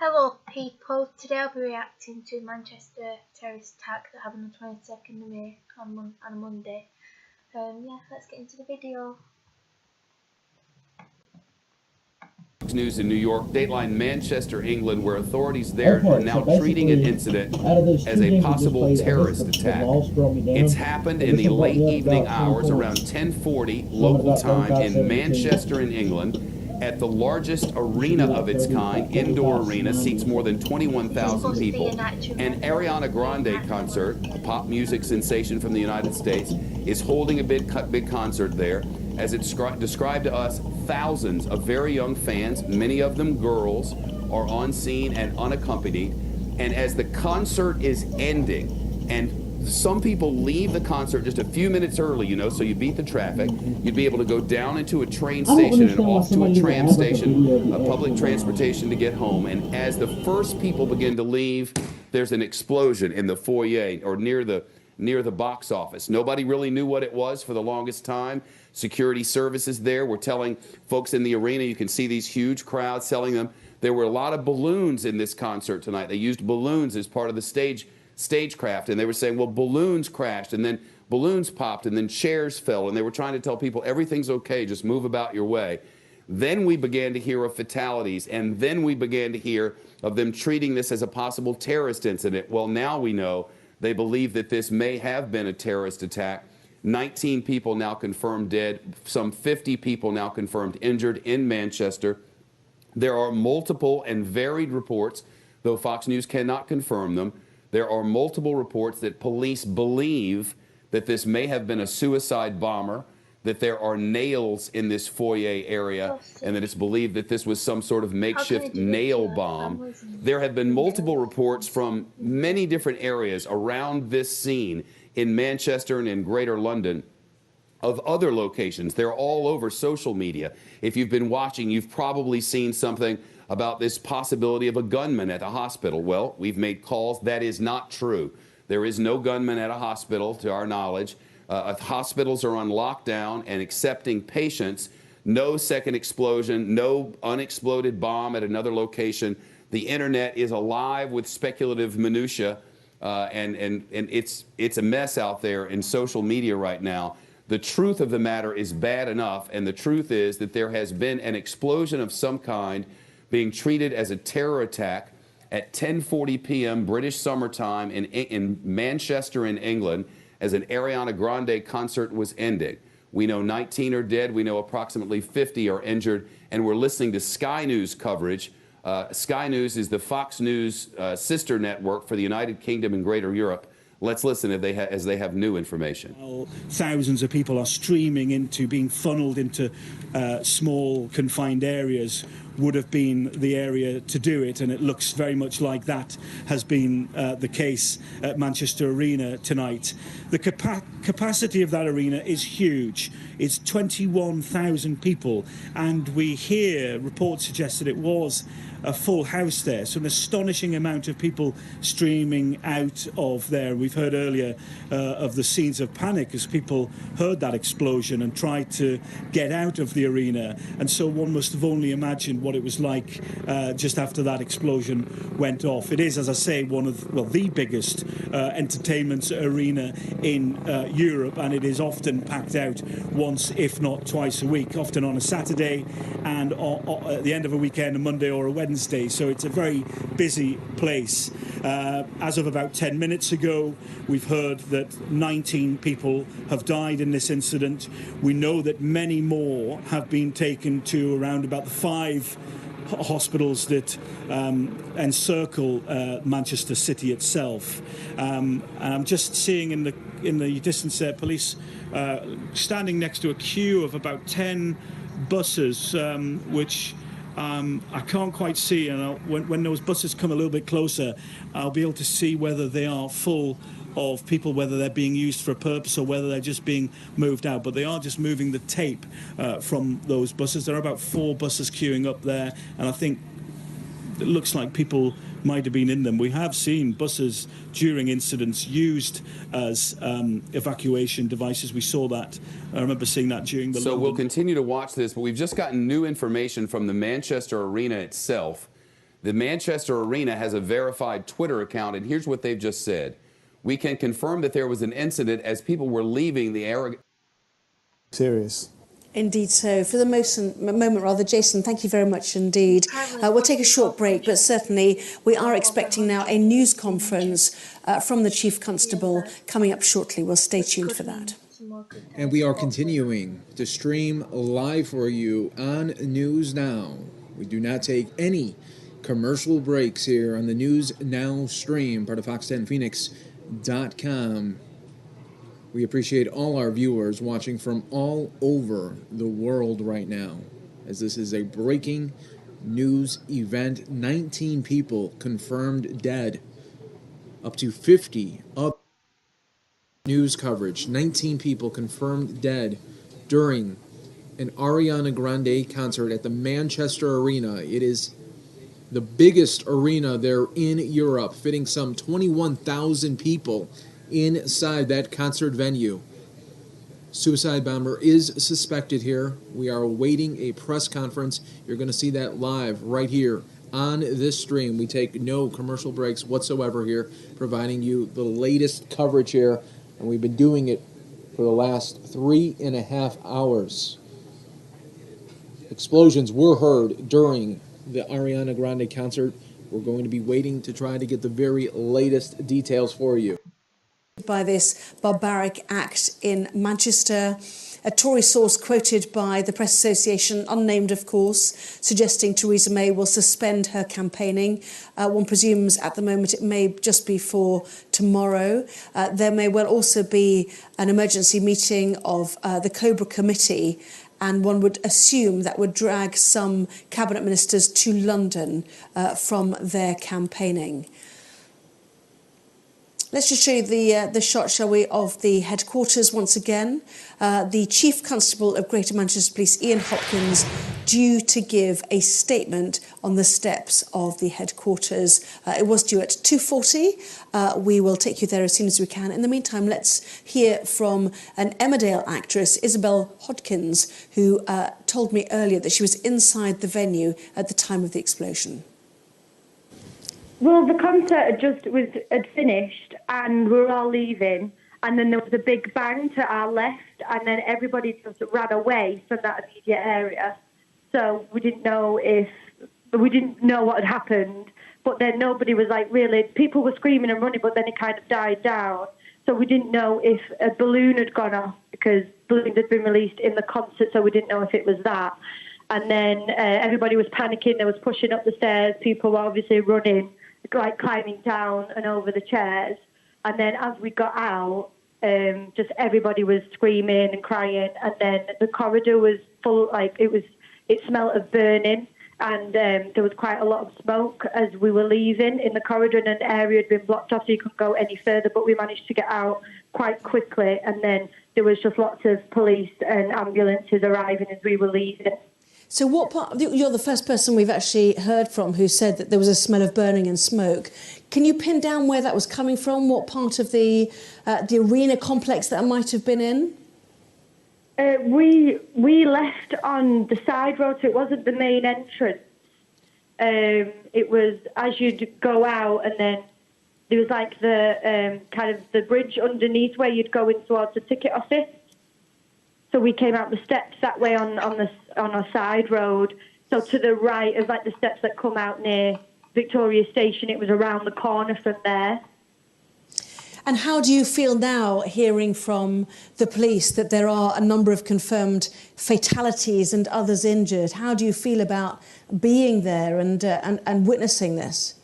Hello people, today I'll be reacting to Manchester terrorist attack that happened on the 22nd of May on a Monday. Yeah, let's get into the video. News in New York, Dateline Manchester, England, where authorities there are now treating an incident as a possible terrorist attack. It's happened in the late evening hours around 10:40 local time in Manchester in England at the largest arena of its kind, indoor arena, seats more than 21,000 people. An Ariana Grande concert, a pop music sensation from the United States, is holding a big concert there. As it's described to us, thousands of very young fans, many of them girls, are on scene and unaccompanied. And as the concert is ending, and some people leave the concert just a few minutes early, so you beat the traffic, you'd be able to go down into a train station and off to a tram station, a public transportation to get home. And as the first people begin to leave, there's an explosion in the foyer or near the box office. Nobody really knew what it was for the longest time. Security services there were telling folks in the arena, you can see these huge crowds telling them there were a lot of balloons in this concert tonight. They used balloons as part of the stagecraft, and they were saying, well, balloons crashed, and then balloons popped, and then chairs fell, and they were trying to tell people everything's okay, just move about your way. Then we began to hear of fatalities, and then we began to hear of them treating this as a possible terrorist incident. Well, now we know they believe that this may have been a terrorist attack. 19 people now confirmed dead, some 50 people now confirmed injured in Manchester. There are multiple and varied reports, though Fox News cannot confirm them. There are multiple reports that police believe that this may have been a suicide bomber, that there are nails in this foyer area, and that it's believed that this was some sort of makeshift nail bomb. There have been multiple reports from many different areas around this scene in Manchester and in Greater London of other locations. They're all over social media. If you've been watching, you've probably seen something about this possibility of a gunman at a hospital. Well, we've made calls. That is not true. There is no gunman at a hospital, to our knowledge. Hospitals are on lockdown and accepting patients. No second explosion, no unexploded bomb at another location. The internet is alive with speculative minutia, and it's a mess out there in social media right now. The truth of the matter is bad enough, and the truth is that there has been an explosion of some kind being treated as a terror attack at 10:40 p.m. British summertime in Manchester in England, as an Ariana Grande concert was ending. We know 19 are dead. We know approximately 50 are injured. And we're listening to Sky News coverage. Sky News is the Fox News sister network for the United Kingdom and Greater Europe. Let's listen as they have new information. Thousands of people are streaming into, being funneled into small confined areas would have been the area to do it, and it looks very much like that has been the case at Manchester Arena tonight. The capacity of that arena is huge. It's 21,000 people, and we hear reports suggest that it was a full house there, so an astonishing amount of people streaming out of there. We've heard earlier of the scenes of panic as people heard that explosion and tried to get out of the arena, and so one must have only imagined what it was like just after that explosion went off. It is, as I say, one of, well, the biggest entertainment arena in Europe, and it is often packed out once, if not twice a week, often on a Saturday and at the end of a weekend, a Monday or a Wednesday, so it's a very busy place. As of about 10 minutes ago, we've heard that 19 people have died in this incident. We know that many more have been taken to around about the 5 hospitals that encircle Manchester City itself. And I'm just seeing in the distance there, police standing next to a queue of about 10 buses, which I can't quite see, and when those buses come a little bit closer, I'll be able to see whether they are full of people, whether they're being used for a purpose or whether they're just being moved out. But they are just moving the tape from those buses. There are about 4 buses queuing up there, and I think it looks like people might have been in them. We have seen buses during incidents used as evacuation devices. We saw that. I remember seeing that during the... So we'll continue to watch this, but we've just gotten new information from the Manchester Arena itself The Manchester Arena has a verified Twitter account, and here's what they've just said. We can confirm that there was an incident as people were leaving the area. Serious. Indeed so. For the moment, Jason, thank you very much indeed. We'll take a short break, but certainly we are expecting now a news conference from the Chief Constable coming up shortly. We'll stay tuned for that. And we are continuing to stream live for you on News Now. We do not take any commercial breaks here on the News Now stream, part of Fox10Phoenix.com. We appreciate all our viewers watching from all over the world right now, as this is a breaking news event. 19 people confirmed dead, up to 50 up news coverage. 19 people confirmed dead during an Ariana Grande concert at the Manchester Arena. It is the biggest arena there in Europe, fitting some 21,000 people inside that concert venue. Suicide bomber is suspected here. We are awaiting a press conference. You're going to see that live right here on this stream. We take no commercial breaks whatsoever here, providing you the latest coverage here, and we've been doing it for the last 3.5 hours. Explosions were heard during the Ariana Grande concert. We're going to be waiting to try to get the very latest details for you. By this barbaric act in Manchester. A Tory source quoted by the Press Association, unnamed of course, suggesting Theresa May will suspend her campaigning. One presumes at the moment it may just be for tomorrow. There may well also be an emergency meeting of the Cobra Committee, and one would assume that would drag some cabinet ministers to London from their campaigning. Let's just show you the shot, shall we, of the headquarters once again. The Chief Constable of Greater Manchester Police, Ian Hopkins, due to give a statement on the steps of the headquarters. It was due at 2:40. We will take you there as soon as we can. In the meantime, let's hear from an Emmerdale actress, Isabel Hodkins, who told me earlier that she was inside the venue at the time of the explosion. Well, the concert had finished and we were all leaving, and then there was a big bang to our left, and then everybody just ran away from that immediate area. So we didn't know what had happened, but then nobody was really, people were screaming and running, but then it kind of died down. So we didn't know if a balloon had gone off, because balloons had been released in the concert, so we didn't know if it was that. And then everybody was panicking, they was pushing up the stairs, people were obviously running, climbing down and over the chairs. And then as we got out, just everybody was screaming and crying, and then the corridor was full, it smelled of burning, and there was quite a lot of smoke as we were leaving in the corridor, and an area had been blocked off so you couldn't go any further, but we managed to get out quite quickly, and then there was just lots of police and ambulances arriving as we were leaving. So what part, you're the first person we've actually heard from who said that there was a smell of burning and smoke. Can you pin down where that was coming from? What part of the arena complex that might have been in? We left on the side road, so it wasn't the main entrance. It was as you'd go out, and then there was the kind of the bridge underneath where you'd go in towards the ticket office. So we came out the steps that way on a side road. So to the right of the steps that come out near Victoria Station, it was around the corner from there. And how do you feel now, hearing from the police that there are a number of confirmed fatalities and others injured? How do you feel about being there and witnessing this?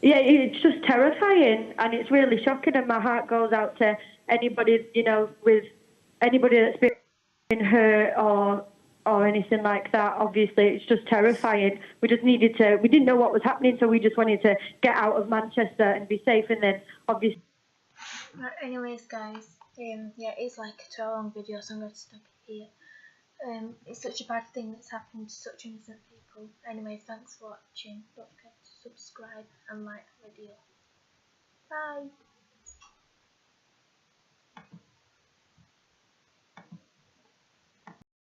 Yeah, it's just terrifying, and it's really shocking, and my heart goes out to anybody, with anybody that's been hurt or anything like that. Obviously, it's just terrifying. We didn't know what was happening, so we just wanted to get out of Manchester and be safe, and then obviously. Anyways, guys, it's like a 12-long video, so I'm going to stop it here. It's such a bad thing that's happened to such innocent people. Anyway, thanks for watching. Don't forget to subscribe and like the video. Bye.